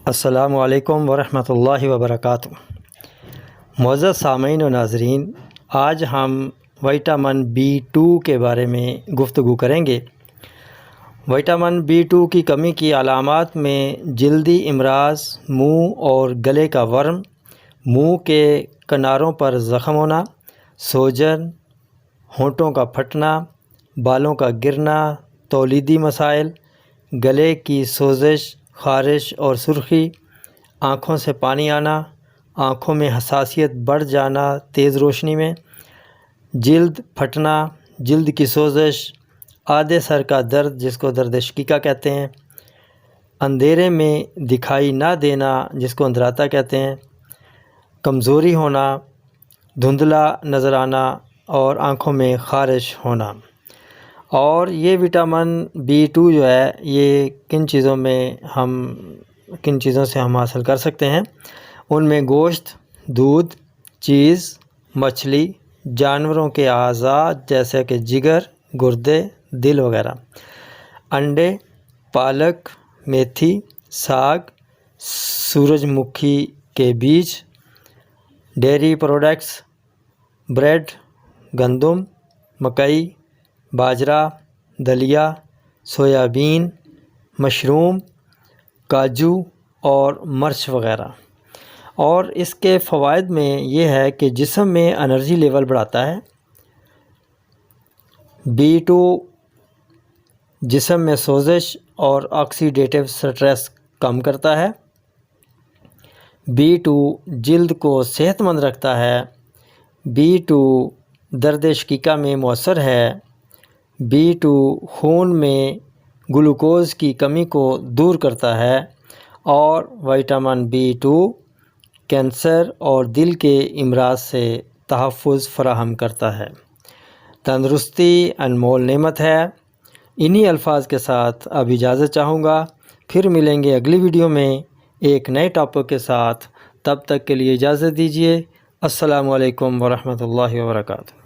السلام علیکم ورحمۃ اللہ وبرکاتہ۔ معزز سامعین و ناظرین، آج ہم وٹامن B2 کے بارے میں گفتگو کریں گے۔ وٹامن B2 کی کمی کی علامات میں جلدی امراض، منہ اور گلے کا ورم، منہ کے کناروں پر زخم ہونا، سوجن، ہونٹوں کا پھٹنا، بالوں کا گرنا، تولیدی مسائل، گلے کی سوزش، خارش اور سرخی، آنکھوں سے پانی آنا، آنکھوں میں حساسیت بڑھ جانا تیز روشنی میں، جلد پھٹنا، جلد کی سوزش، آدھے سر کا درد جس کو درد شقیقہ کہتے ہیں، اندھیرے میں دکھائی نہ دینا جس کو اندراتا کہتے ہیں، کمزوری ہونا، دھندلا نظر آنا اور آنکھوں میں خارش ہونا۔ اور یہ وٹامن B2 جو ہے یہ کن چیزوں سے ہم حاصل کر سکتے ہیں؟ ان میں گوشت، دودھ، چیز، مچھلی، جانوروں کے اعضاء جیسے کہ جگر، گردے، دل وغیرہ، انڈے، پالک، میتھی، ساگ، سورج مکھی کے بیج، ڈیری پروڈکٹس، بریڈ، گندم، مکئی، باجرہ، دلیا، سویابین، مشروم، کاجو اور مرچ وغیرہ۔ اور اس کے فوائد میں یہ ہے کہ جسم میں انرجی لیول بڑھاتا ہے۔ B2 جسم میں سوزش اور آکسیڈیٹیو سٹریس کم کرتا ہے۔ B2 جلد کو صحت مند رکھتا ہے۔ B2 درد شقیقہ میں مؤثر ہے۔ B2 خون میں گلوکوز کی کمی کو دور کرتا ہے، اور وٹامن B2 کینسر اور دل کے امراض سے تحفظ فراہم کرتا ہے۔ تندرستی انمول نعمت ہے۔ انہی الفاظ کے ساتھ اب اجازت چاہوں گا، پھر ملیں گے اگلی ویڈیو میں ایک نئے ٹاپک کے ساتھ۔ تب تک کے لیے اجازت دیجیے۔ السلام علیکم ورحمۃ اللہ وبرکاتہ۔